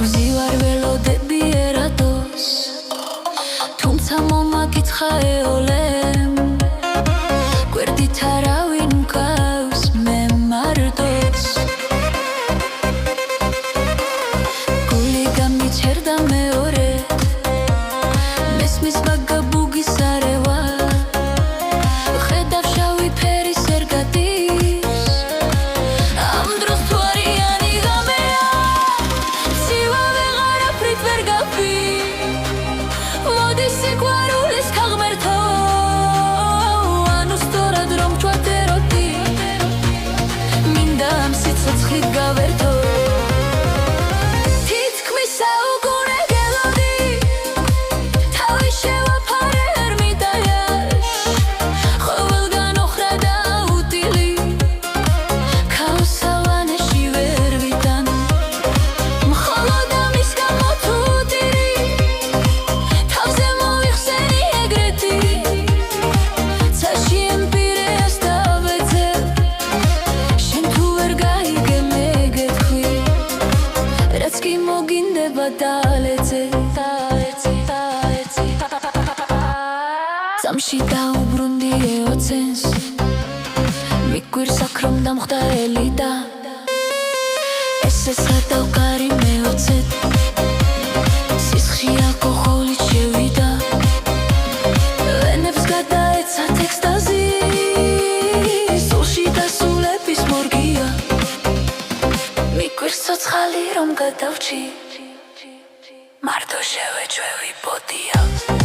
ვზივარ ველოდები ერატოს თუმცა მომაკითხა ეოლემ გვერდით არავინ მკავს მე მარტოს გული გამიჩერდა მეორე მესმის ბაგაბუგის არევა ხედავ შავი ფერის ერგატის ამ დროს თუ არიანი ღამეა ცივა ვეღარაფრით ვერ გავფი მოდი სიყვარულის ქაღმერთო ანუ სწორად რომ ჩვადეროდი მინდა ამ სიცოცხლით გავერთო თითქმის საუკუნე გელოდი თავი შევაფარე ერმიტაჟს ყოველგან ოხრა და უტილი ქაოსავანეში ვერ ვიტან მხოლოდ ამის გამო თუ ტირი თავზე მოვიხსენი ეგრეთი ცაში ემპირეას დავეძებ შენ თუ ვერ გაიგე მე გეთქვი რაც კი მოგინდება დალეცე წამში დაუბრუნდი ეოცენს მიგვირს აქ რომ დამხვდა ელიტა ესე სადავკარი მეოცედ სისხლში ალკოჰოლით შევიდა ვენებს გადაეცა ექსტაზი სულში დასულების მორგია მიგვირს ცოცხალი რომ გადავრჩი მარტო შევეჩვევი ბოდია